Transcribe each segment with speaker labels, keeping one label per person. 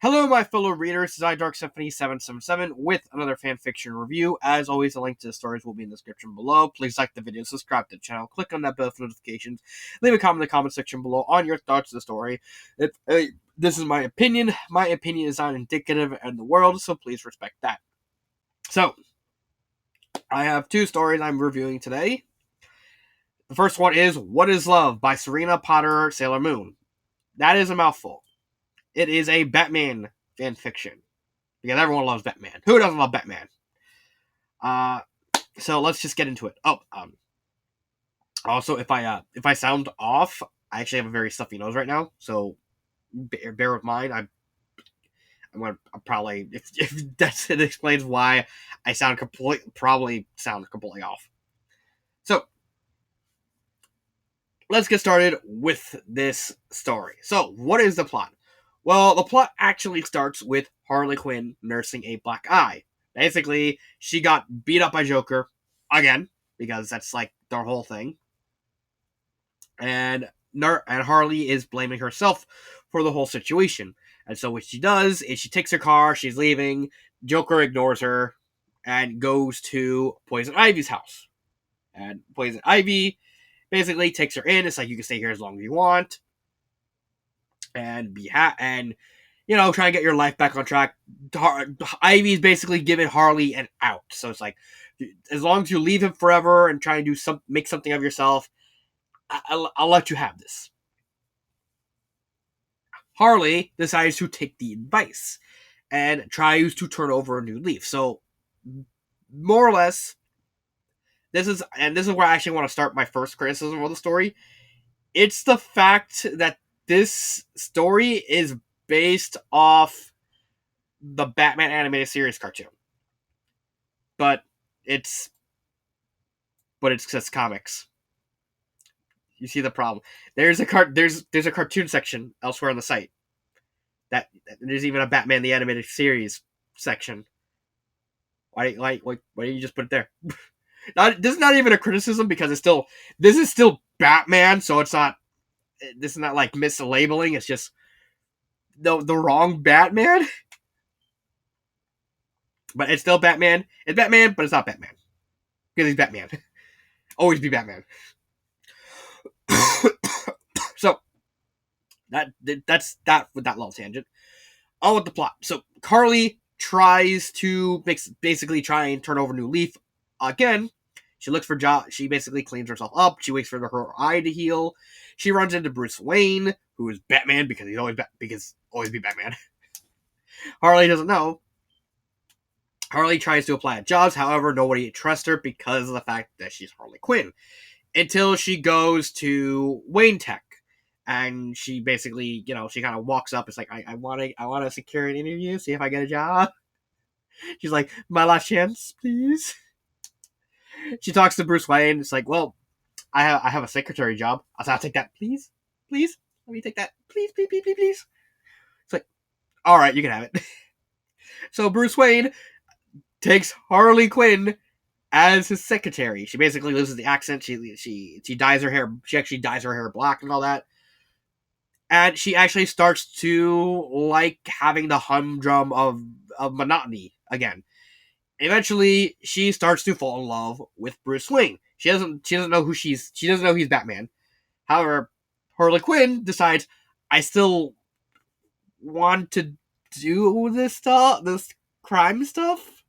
Speaker 1: Hello, my fellow readers. This is iDarkSymphony777 with another fanfiction review. As always, a link to the stories will be in the description below. Please like the video, subscribe to the channel, click on that bell for notifications, leave a comment in the comment section below on your thoughts of the story. This is my opinion. My opinion is not indicative of the world, so please respect that. So, I have two stories I'm reviewing today. The first one is What is Love by Serena Potter Sailor Moon. That is a mouthful. It is a Batman fan fiction because everyone loves Batman. Who doesn't love Batman? So let's just get into it. Also, if I sound off, I actually have a very stuffy nose right now, so bear with mine. I'm gonna probably if that's it explains why I probably sound completely off. So let's get started with this story. So what is the plot? Well, the plot actually starts with Harley Quinn nursing a black eye. Basically, she got beat up by Joker again, because that's like their whole thing. And Harley is blaming herself for the whole situation. And so what she does is she takes her car, she's leaving, Joker ignores her, and goes to Poison Ivy's house. And Poison Ivy basically takes her in. It's like, you can stay here as long as you want. And try and get your life back on track. Ivy's basically giving Harley an out. So it's like, as long as you leave him forever and try and make something of yourself, I'll let you have this. Harley decides to take the advice and tries to turn over a new leaf. So, more or less, this is where I actually want to start my first criticism of the story. It's the fact that this story is based off the Batman animated series cartoon, but it's just comics. You see the problem? There's a cartoon section elsewhere on the site. That there's even a Batman the animated series section. Why didn't you just put it there? This is not even a criticism because this is still Batman, so it's not. This is not like mislabeling. It's just the wrong Batman. But it's still Batman. It's Batman, but it's not Batman because he's Batman. Always be Batman. So that's that with that little tangent. On with the plot. So Harley tries to basically try and turn over a new leaf again. She looks for job. She basically cleans herself up. She waits for her eye to heal. She runs into Bruce Wayne, who is Batman because he's always be Batman. Harley doesn't know. Harley tries to apply at jobs. However, nobody trusts her because of the fact that she's Harley Quinn. Until she goes to Wayne Tech. And she basically, she kind of walks up. It's like, I want to secure an interview, see if I get a job. She's like, my last chance, please. She talks to Bruce Wayne. It's like, well, I have a secretary job. I'll take that, please. Please, let me take that, please. It's like, all right, you can have it. So Bruce Wayne takes Harley Quinn as his secretary. She basically loses the accent. She dyes her hair. She actually dyes her hair black and all that. And she actually starts to like having the humdrum of monotony again. Eventually, she starts to fall in love with Bruce Wayne. She doesn't know she doesn't know he's Batman. However, Harley Quinn decides, I still want to do this crime stuff,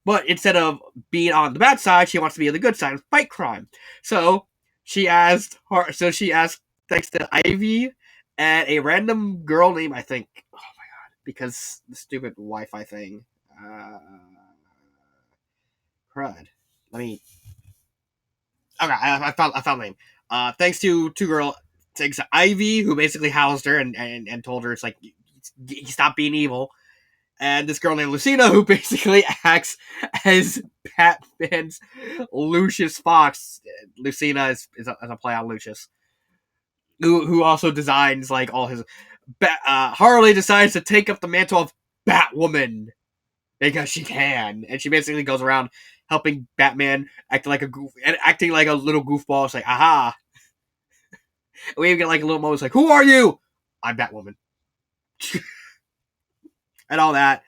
Speaker 1: but instead of being on the bad side, she wants to be on the good side and fight crime. So she asked thanks to Ivy and a random girl named, I think, oh my god, because the stupid Wi-Fi thing. Crud. Let me. Okay, I found the name. Thanks to thanks to Ivy, who basically housed her and told her it's like, stop being evil. And this girl named Lucina, who basically acts as Batman's Lucius Fox. Lucina is a play on Lucius. Who also designs like all his. Harley decides to take up the mantle of Batwoman because she can, and she basically goes around helping Batman acting like a little goofball. It's like, aha. We even get like a little moment. It's like, who are you? I'm Batwoman. and all that.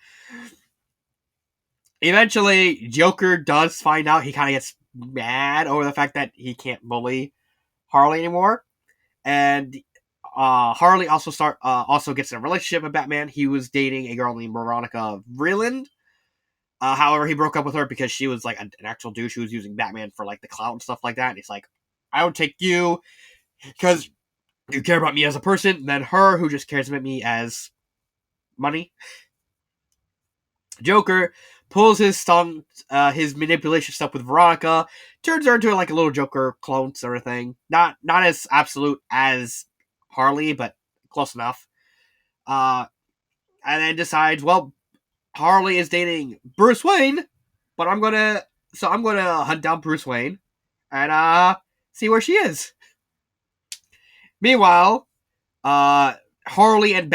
Speaker 1: Eventually, Joker does find out. He kind of gets mad over the fact that he can't bully Harley anymore, and Harley also gets in a relationship with Batman. He was dating a girl named Veronica Vreeland. However, he broke up with her because she was like an actual douche who was using Batman for like the clout and stuff like that. And he's like, I don't take you because you care about me as a person, than her who just cares about me as money. Joker pulls his manipulation stuff with Veronica, turns her into like a little Joker clone sort of thing. Not as absolute as Harley, but close enough. And then decides, well, Harley is dating Bruce Wayne, but I'm gonna hunt down Bruce Wayne and see where she is. Meanwhile, Harley and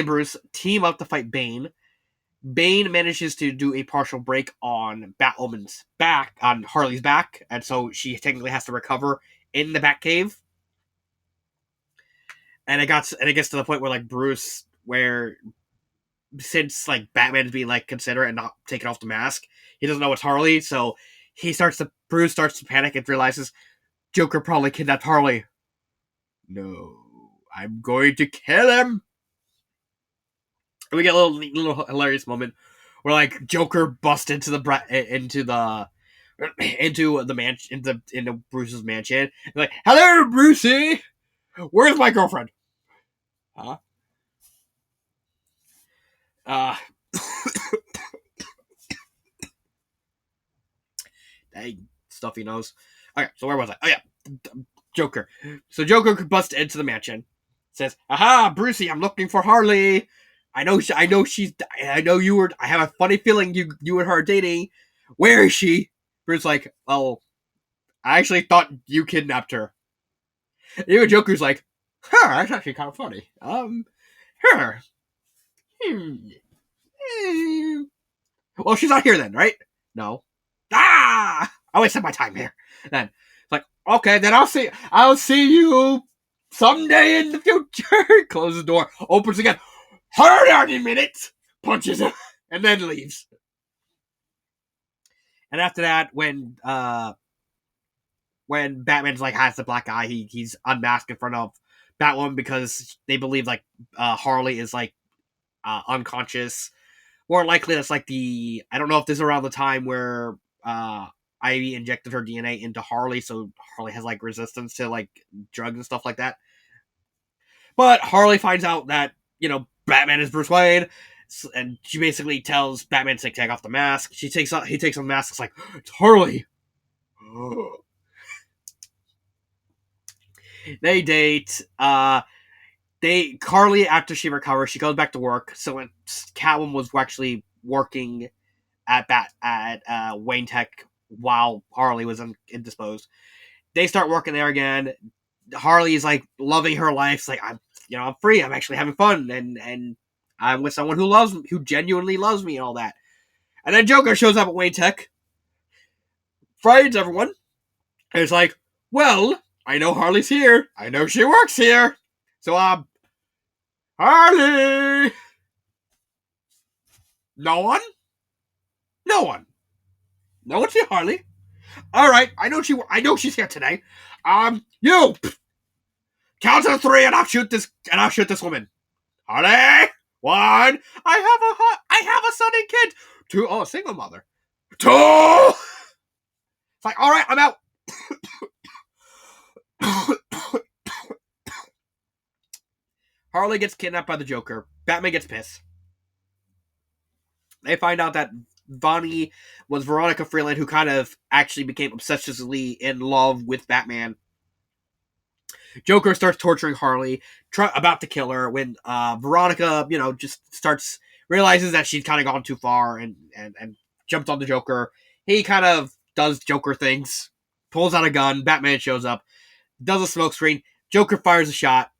Speaker 1: Bruce team up to fight Bane. Bane manages to do a partial break on Batwoman's back, on Harley's back, and so she technically has to recover in the Batcave. And it gets to the point where like Bruce, where since like Batman's being like considerate and not taking off the mask, he doesn't know it's Harley, so Bruce starts to panic and realizes Joker probably kidnapped Harley. No, I'm going to kill him. And we get a little hilarious moment where like Joker busts into the mansion, into Bruce's mansion. Like, hello, Brucey. Where's my girlfriend? Huh? Dang, stuffy nose. Okay, so where was I? Oh yeah, Joker. So Joker busts into the mansion. Says, "Aha, Brucey, I'm looking for Harley. I know you were. I have a funny feeling you and her are dating. Where is she?" Bruce's like, "Oh, I actually thought you kidnapped her." And even Joker's like, "Huh, that's actually kind of funny. Her. Well, she's not here then, right? No. Ah! I wasted my time here. Then it's like, okay, then I'll see you someday in the future. Closes the door, opens again. Hold on a minute. Punches him, and then leaves. And after that, when Batman's like has the black eye, he's unmasked in front of Batwoman because they believe like Harley is like unconscious. More likely, that's like I don't know if this is around the time where Ivy injected her DNA into Harley, so Harley has like resistance to like drugs and stuff like that. But Harley finds out that Batman is Bruce Wayne, and she basically tells Batman to take off the mask. He takes off the mask. It's like, it's Harley. They date. Carly, after she recovers, she goes back to work. So when Catwoman was actually working at Wayne Tech while Harley was indisposed, they start working there again. Harley's like loving her life. It's like, I'm free. I'm actually having fun, and I'm with someone who genuinely loves me, and all that. And then Joker shows up at Wayne Tech, frightens everyone, and it's like, well, I know Harley's here. I know she works here. So Harley. No one. No one see Harley. All right, I know she's here today. You count to 3, and I'll shoot this woman. Harley, 1. I have a son and kid. 2. Oh, single mother. 2. It's like, all right, I'm out. Harley gets kidnapped by the Joker. Batman gets pissed. They find out that Vonnie was Veronica Freeland, who kind of actually became obsessively in love with Batman. Joker starts torturing Harley, about to kill her, when Veronica, just realizes that she's kind of gone too far and jumped on the Joker. He kind of does Joker things, pulls out a gun, Batman shows up, does a smoke screen, Joker fires a shot,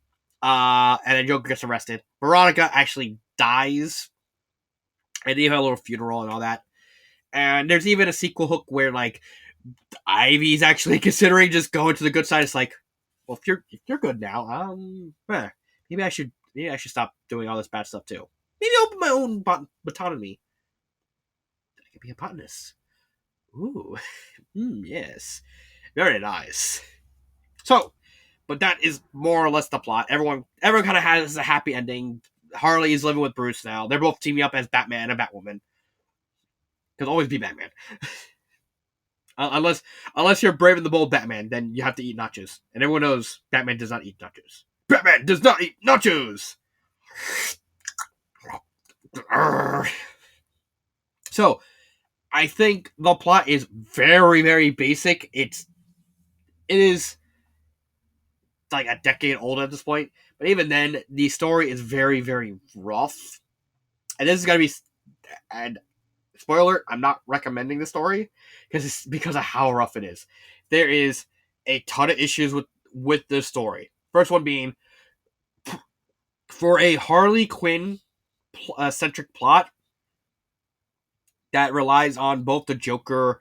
Speaker 1: and then Joker gets arrested. Veronica actually dies, and they have a little funeral and all that. And there's even a sequel hook where like Ivy's actually considering just going to the good side. It's like, well, if you're good now, maybe I should maybe I should stop doing all this bad stuff too. Maybe open my own botany. I could be a botanist. Ooh, yes, very nice. So, but that is more or less the plot. Everyone kind of has a happy ending. Harley is living with Bruce now. They're both teaming up as Batman and Batwoman. Because always be Batman. Unless you're brave and the bold Batman, then you have to eat nachos. And everyone knows Batman does not eat nachos. Batman does not eat nachos. So, I think the plot is very, very basic. It is like a decade old at this point, but even then, the story is very, very rough. And this is gonna be, and spoiler, I'm not recommending the story because of how rough it is. There is a ton of issues with this story. First one being, for a Harley Quinn centric plot that relies on both the Joker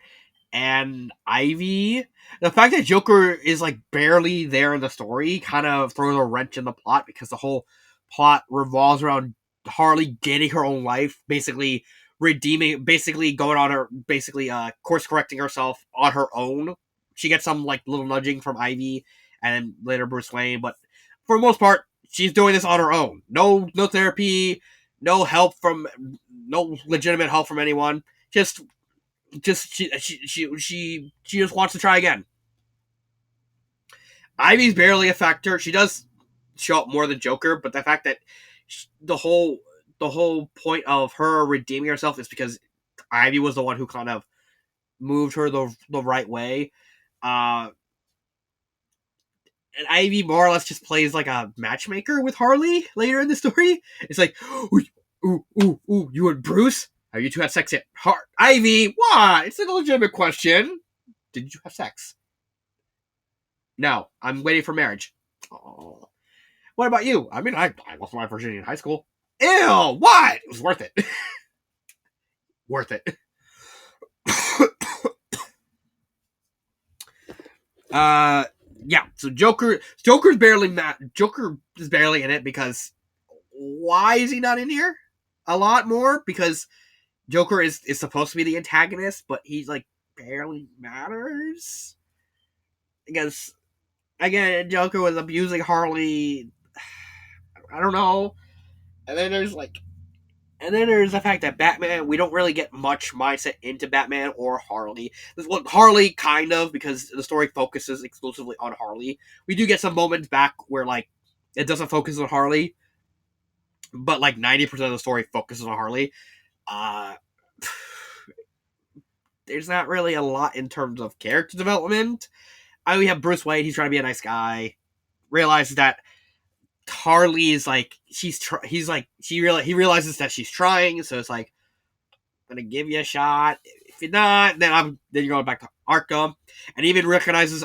Speaker 1: and Ivy, the fact that Joker is like barely there in the story kind of throws a wrench in the plot, because the whole plot revolves around Harley getting her own life, basically redeeming, basically going on her, basically course correcting herself on her own. She gets some like little nudging from Ivy and later Bruce Wayne, but for the most part, she's doing this on her own. No therapy, no legitimate help from anyone. She just wants to try again. Ivy's barely a factor. She does show up more than Joker, but the fact that the whole point of her redeeming herself is because Ivy was the one who kind of moved her the right way. And Ivy more or less just plays like a matchmaker with Harley later in the story. It's like, ooh, you and Bruce? Have you two had sex yet? Ivy, why? It's a legitimate question. Did you have sex? No, I'm waiting for marriage. Oh. What about you? I mean, I lost my virginity in high school. Ew, what? It was worth it. Worth it. Yeah, so Joker is barely in it, because why is he not in here a lot more? Because Joker is supposed to be the antagonist, but he's like barely matters. Because again, Joker was abusing Harley. I don't know. And then there's the fact that Batman, we don't really get much mindset into Batman or Harley. Harley kind of, because the story focuses exclusively on Harley. We do get some moments back where like it doesn't focus on Harley, but like 90% of the story focuses on Harley. Uh there's not really a lot in terms of character development. We have Bruce Wayne, he's trying to be a nice guy, realizes that Harley is like he realizes that she's trying, so it's like, I'm gonna give you a shot. If you're not, then you're going back to Arkham, and even recognizes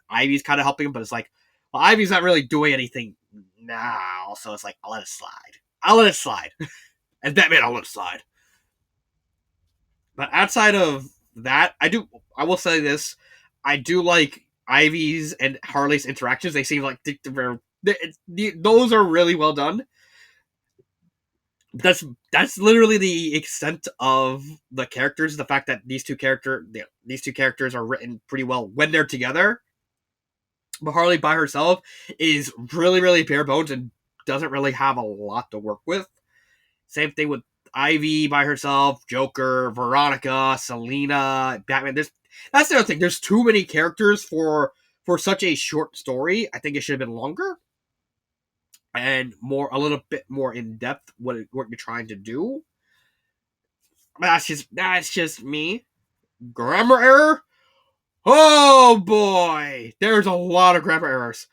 Speaker 1: Ivy's kind of helping him, but it's like, well, Ivy's not really doing anything now, so it's like, I'll let it slide. As Batman, I'll let it slide. But outside of that, I will say this, I do like Ivy's and Harley's interactions. They seem like those are really well done. That's literally the extent of the characters. The fact that these two characters are written pretty well when they're together. But Harley by herself is really, really bare bones and doesn't really have a lot to work with. Same thing with Ivy by herself, Joker, Veronica, Selina, Batman. That's the other thing. There's too many characters for such a short story. I think it should have been longer and a little bit more in depth what you're trying to do. That's just me. Grammar error? Oh boy, there's a lot of grammar errors.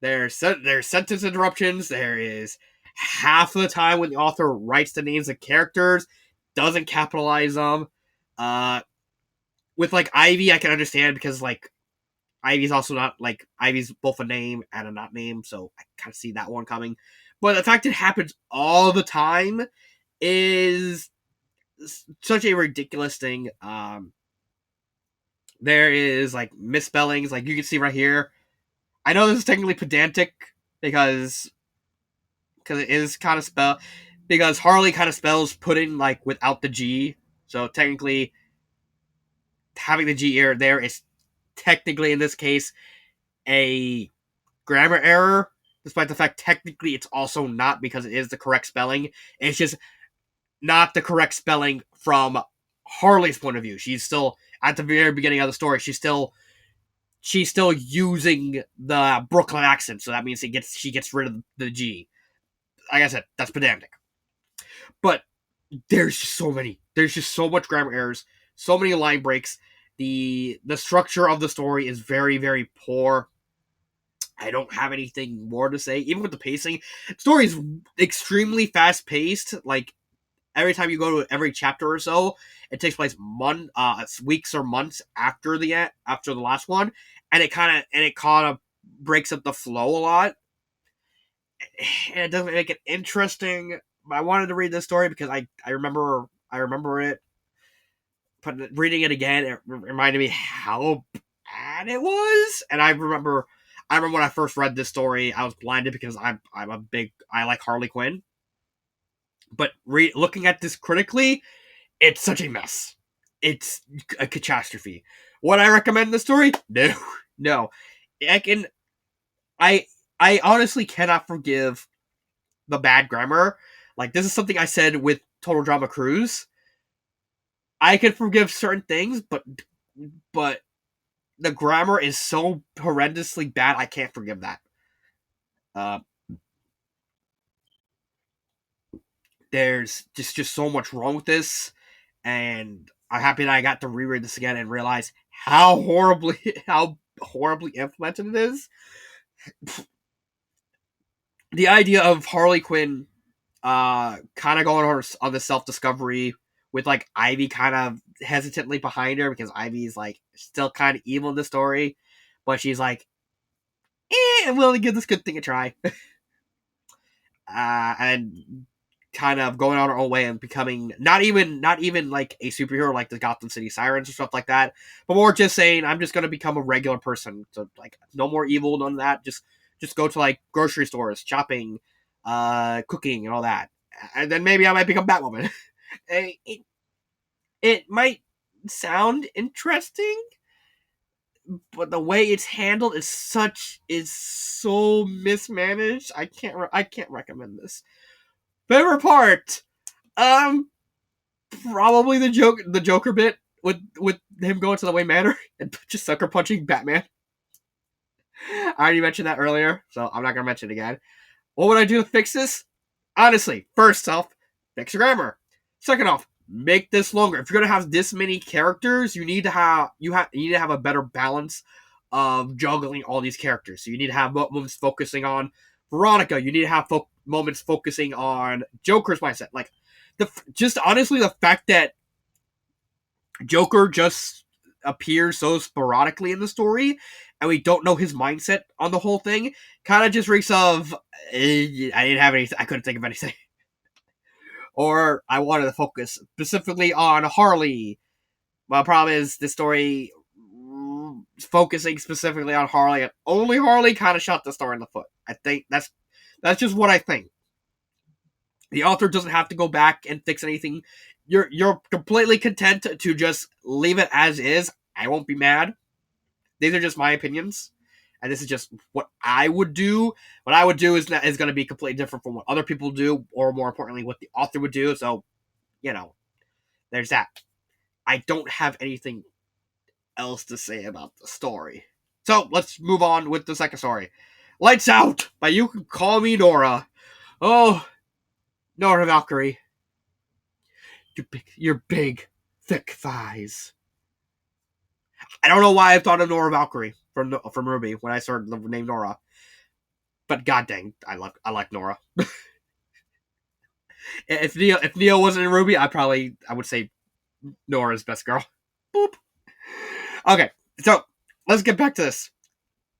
Speaker 1: There's sentence interruptions. There is half of the time when the author writes the names of characters, doesn't capitalize them. With like Ivy, I can understand, because like Ivy's also not like, Ivy's both a name and a not name, so I kind of see that one coming. But the fact it happens all the time is such a ridiculous thing. There is like misspellings, like you can see right here. I know this is technically pedantic because because it is kind of spell because Harley kind of spells pudding like without the G. So technically, having the G here there is technically in this case a grammar error, despite the fact technically it's also not because it is the correct spelling. It's just not the correct spelling from Harley's point of view. She's still at the very beginning of the story. She's still using the Brooklyn accent, so that means she gets rid of the G. Like I said, that's pedantic. But there's just so many. There's just so much grammar errors, so many line breaks. The structure of the story is very, very poor. I don't have anything more to say. Even with the pacing, the story is extremely fast paced. Like every time you go to every chapter or so, it takes place weeks or months after the last one, and it kind of breaks up the flow a lot. And it doesn't make it interesting. I wanted to read this story because I remember it, but reading it again, it reminded me how bad it was. And I remember when I first read this story, I was blinded because I like Harley Quinn. But looking at this critically, it's such a mess. It's a catastrophe. Would I recommend the story? No, no. I can. I honestly cannot forgive the bad grammar. Like this is something I said with Total Drama Cruise. I can forgive certain things, but the grammar is so horrendously bad. I can't forgive that. Uh, there's just so much wrong with this, and I'm happy that I got to reread this again and realize how horribly implemented it is. The idea of Harley Quinn kind of going on the self-discovery with like Ivy kind of hesitantly behind her because Ivy's like still kind of evil in the story, but she's like, I'm willing to give this good thing a try. And kind of going on her own way and becoming not even like a superhero like the Gotham City Sirens or stuff like that, but more just saying I'm just gonna become a regular person. So like no more evil, none of that. Just go to like grocery stores, shopping, cooking, and all that, and then maybe I might become Batwoman. It might sound interesting, but the way it's handled is so mismanaged. I can't recommend this. Favorite part, um, probably the Joker bit with him going to the Wayne Manor and just sucker punching Batman. I already mentioned that earlier, so I'm not gonna mention it again. What would I do to fix this? Honestly, first off, fix your grammar. Second off, make this longer. If you're gonna have this many characters, you need to have a better balance of juggling all these characters. So you need to have moments focusing on Veronica. You need to have moments focusing on Joker's mindset. Like just honestly, the fact that Joker just appears so sporadically in the story, and we don't know his mindset on the whole thing, kind of just reeks of I didn't have anything. I couldn't think of anything. Or I wanted to focus specifically on Harley. My problem is the story focusing specifically on Harley and only Harley kind of shot the story in the foot. I think that's just what I think. The author doesn't have to go back and fix anything. You're completely content to just leave it as is. I won't be mad. These are just my opinions, and this is just what I would do. What I would do is going to be completely different from what other people do, or more importantly, what the author would do. So, there's that. I don't have anything else to say about the story. So let's move on with the second story. Lights Out by You Can Call Me Nora. Oh, Nora Valkyrie. Your big, thick thighs. I don't know why I thought of Nora Valkyrie from Ruby when I started the name Nora. But god dang, I like Nora. If Neo wasn't in Ruby, I would say Nora's best girl. Boop. Okay, so let's get back to this.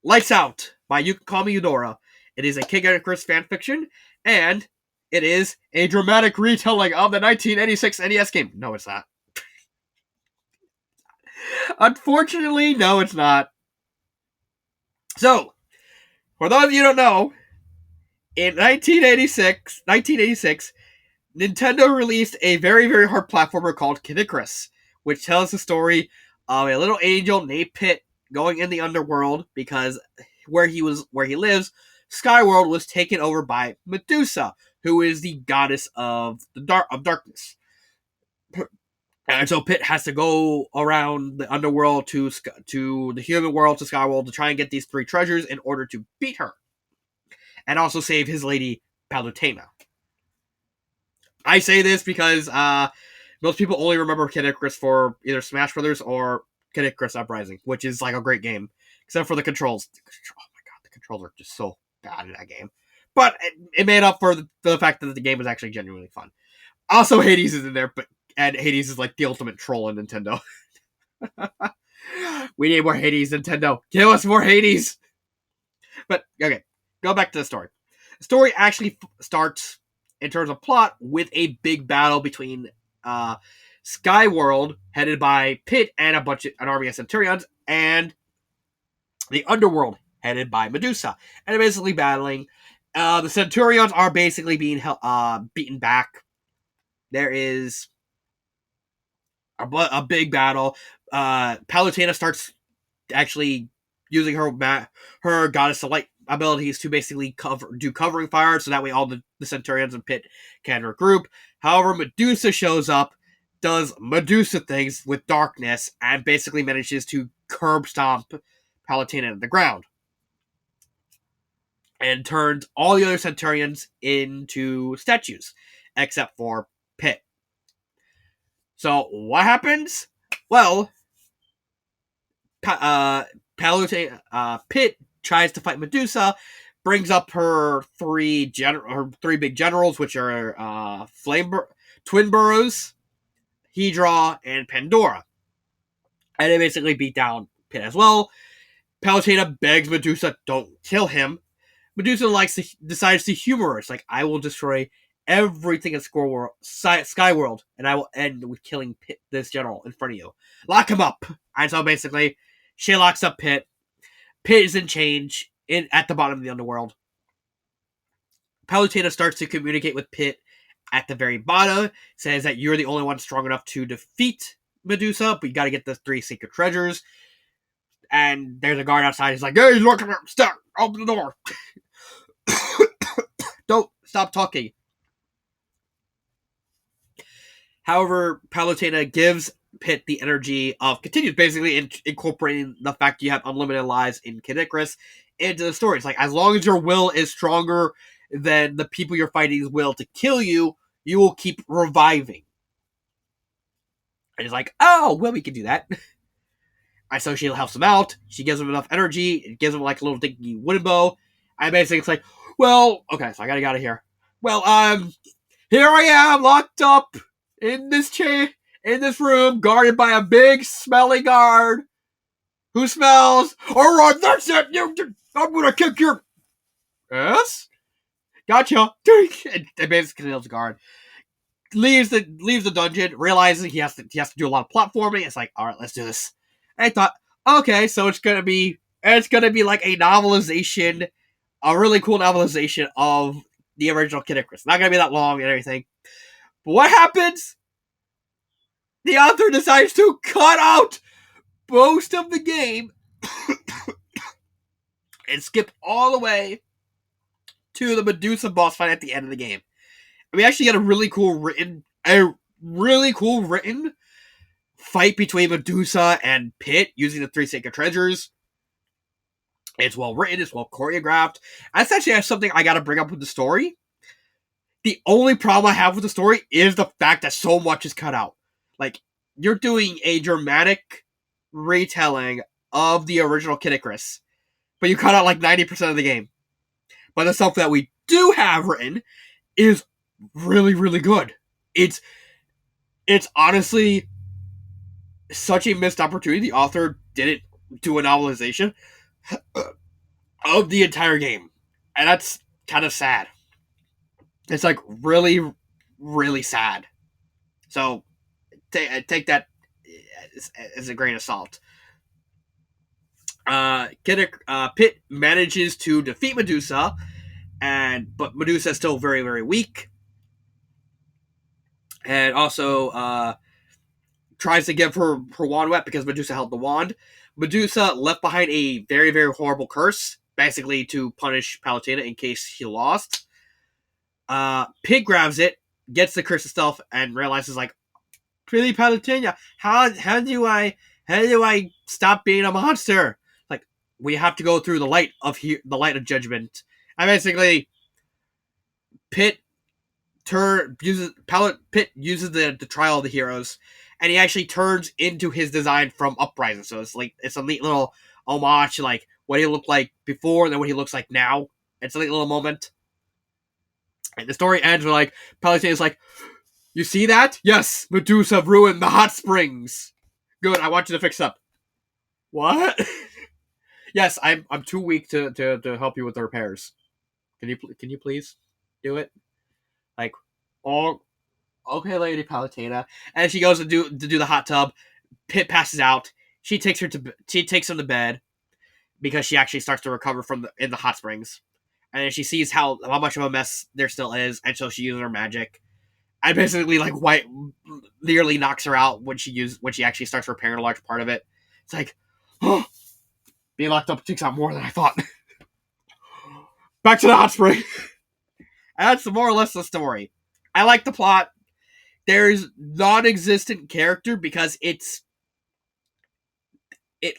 Speaker 1: Lights Out by You Can Call Me Eudora. It is a King Icarus fanfiction, and it is a dramatic retelling of the 1986 NES game. No, it's not. Unfortunately, no, it's not. So, for those of you who don't know, In 1986, Nintendo released a very, very hard platformer called Kid Icarus, which tells the story of a little angel named Pit going in the underworld because where he lives, Skyworld was taken over by Medusa, who is the goddess of darkness. And so Pit has to go around the underworld to the human world to Skyworld to try and get these three treasures in order to beat her, and also save his lady Palutena. I say this because most people only remember Kid Icarus for either Smash Brothers or Kid Icarus Uprising, which is like a great game, except for the controls. Oh my god, the controls are just so bad in that game. But it made up for the fact that the game was actually genuinely fun. Also, Hades is in there, and Hades is like the ultimate troll in Nintendo. We need more Hades, Nintendo. Give us more Hades. But okay, go back to the story. The story actually starts in terms of plot with a big battle between Skyworld, headed by Pit and an army of Centurions, and the Underworld, headed by Medusa, and they're basically battling. The Centurions are basically being beaten back. There is a big battle. Palutena starts actually using her goddess of light abilities to basically do covering fire, so that way all the Centurions and Pit can regroup. However, Medusa shows up, does Medusa things with darkness, and basically manages to curb stomp Palutena to the ground, and turns all the other Centurions into statues, except for Pit. So what happens? Well, Pit tries to fight Medusa, brings up her three big generals, which are Twin Burrows, Hedra, and Pandora, and they basically beat down Pit as well. Palutena begs Medusa, "Don't kill him." Medusa decides to humor her. It's like, "I will destroy everything in Skyworld, and I will end with killing Pit, this general in front of you. Lock him up." And so basically, she locks up Pit. Pit is in change at the bottom of the underworld. Palutena starts to communicate with Pit at the very bottom, says that you're the only one strong enough to defeat Medusa, but you got to get the three secret treasures. And there's a guard outside. He's like, "Hey, look at him! Stop! Open the door! Don't stop talking." However, Palutena gives Pit the energy of continues basically incorporating the fact you have unlimited lives in Kid Icarus into the story. It's like, as long as your will is stronger than the people you're fighting's will to kill you, you will keep reviving. And he's like, "Oh, well, we can do that." And so she helps him out. She gives him enough energy. It gives him like a little dinky wooden bow. And basically it's like, well, okay, so I gotta get out of here. Well, here I am, locked up in this room, guarded by a big smelly guard who smells. All right, that's it. I'm gonna kick your ass. Gotcha. And basically kills the guard. Leaves the dungeon, realizing he has to do a lot of platforming. It's like, all right, let's do this. And I thought, okay, so it's gonna be like a novelization, a really cool novelization of the original Kid Icarus. Not gonna be that long and everything. But what happens? The author decides to cut out most of the game and skip all the way to the Medusa boss fight at the end of the game. And we actually get a really cool written fight between Medusa and Pit using the three sacred treasures. It's well written, it's well choreographed. That's actually something I gotta bring up with the story. The only problem I have with the story is the fact that so much is cut out. Like, you're doing a dramatic retelling of the original Kid Icarus, but you cut out like 90% of the game. But the stuff that we do have written is really, really good. It's honestly such a missed opportunity. The author didn't do a novelization of the entire game, and that's kind of sad. It's like really, really sad. So take that as a grain of salt. Pit manages to defeat Medusa, but Medusa is still very, very weak, and also tries to give her wand wet because Medusa held the wand. Medusa left behind a very, very horrible curse, basically to punish Palutena in case he lost. Pig grabs it, gets the curse itself, and realizes like, pretty Palutena, how do I stop being a monster? Like, we have to go through the light of judgment. And basically, Pit Pit uses the trial of the heroes, and he actually turns into his design from Uprising. So it's a neat little homage to like what he looked like before and then what he looks like now. It's a neat little moment. And the story ends with like Palutena is like, "You see that? Yes, Medusa ruined the hot springs. Good, I want you to fix up." What? Yes, I'm too weak to help you with the repairs. Can you please do it? Like, oh, okay, Lady Palutena. And she goes to do the hot tub. Pit passes out. She takes him to bed because she actually starts to recover in the hot springs. And then she sees how much of a mess there still is, and so she uses her magic. And basically like white nearly knocks her out when she actually starts repairing a large part of it. It's like, oh, being locked up takes out more than I thought. Back to the hot spring. And that's more or less the story. I like the plot. There's non-existent character because it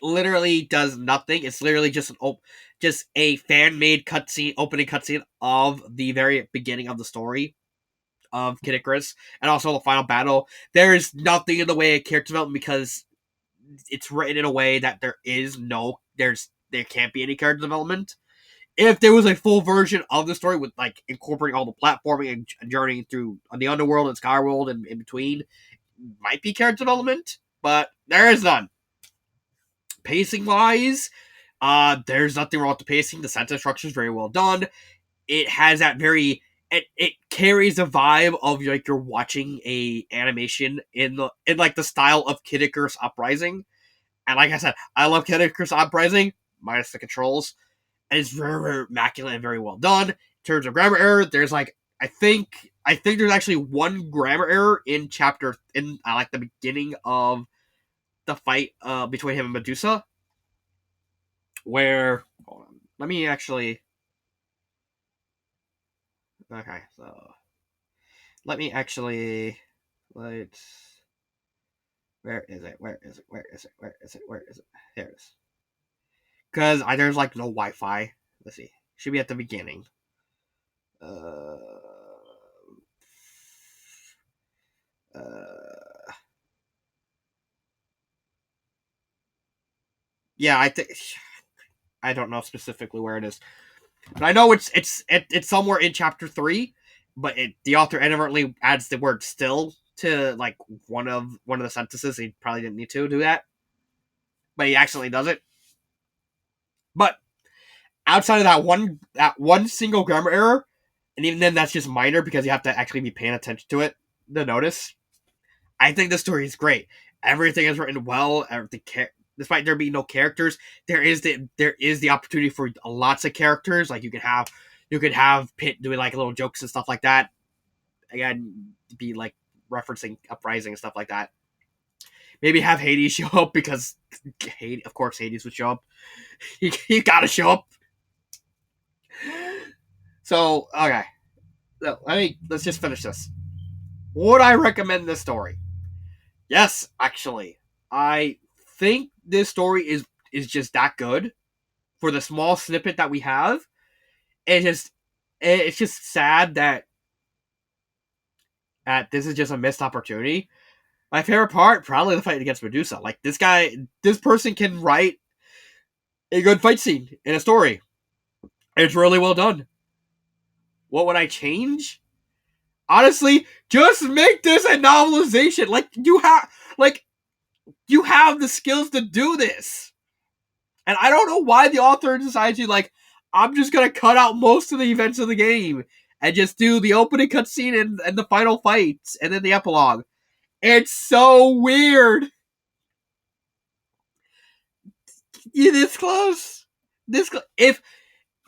Speaker 1: literally does nothing. It's literally just just a fan-made opening cutscene of the very beginning of the story of Kid Icarus, and also the final battle. There is nothing in the way of character development because it's written in a way that there can't be any character development. If there was a full version of the story with like incorporating all the platforming and journeying through the underworld and Skyworld and in between, might be character development, but there is none. Pacing wise, there's nothing wrong with the pacing. The sentence structure is very well done. It has that it carries the vibe of like you're watching a animation in like the style of Kid Icarus Uprising. And like I said, I love Kid Icarus Uprising minus the controls. And it's very, very immaculate and very well done. In terms of grammar error, there's like I think there's actually one grammar error in like the beginning of the fight between him and Medusa, where hold on, let me actually okay, so let me actually let's where is it? Where is it? Where is it? Where is it? Where is it? There it is. Because there's like no Wi-Fi. Let's see. Should be at the beginning. Uh, uh, yeah, I don't know specifically where it is, but I know it's somewhere in chapter 3. But the author inadvertently adds the word "still" to like one of the sentences. He probably didn't need to do that, but he accidentally does it. But outside of that one single grammar error, and even then that's just minor because you have to actually be paying attention to it to notice. I think the story is great. Everything is written well. Despite there being no characters, there is the opportunity for lots of characters. Like you could have Pitt doing like little jokes and stuff like that. Again, be like referencing Uprising and stuff like that. Maybe have Hades show up because of course Hades would show up. He gotta show up. So okay, so let's just finish this. Would I recommend this story? Yes, actually. I think this story is just that good for the small snippet that we have. It's just sad that this is just a missed opportunity. My favorite part, probably the fight against Medusa. Like this person can write a good fight scene in a story. It's really well done. What would I change? Honestly, just make this a novelization. You have the skills to do this. And I don't know why the author decided to, like, I'm just going to cut out most of the events of the game and just do the opening cutscene and the final fights and then the epilogue. It's so weird. You this close? If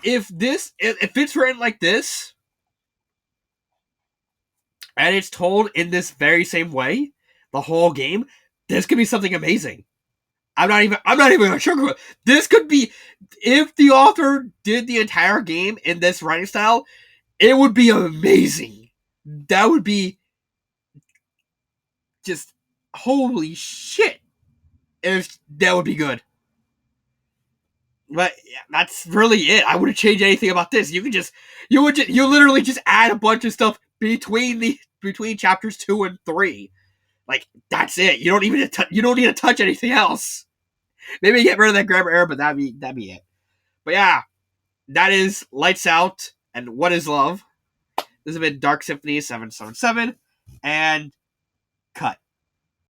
Speaker 1: if it's written like this and it's told in this very same way, the whole game, this could be something amazing. I'm not even gonna sugarcoat. This could be, if the author did the entire game in this writing style, it would be amazing. That would be just holy shit. If that would be good. But yeah, that's really it. I wouldn't change anything about this. You literally just add a bunch of stuff between chapters 2 and 3. Like that's it. You don't need to touch anything else. Maybe get rid of that grammar error, but that'd be it. But yeah, that is Lights Out and What Is Love. This has been Dark Symphony 777 and cut.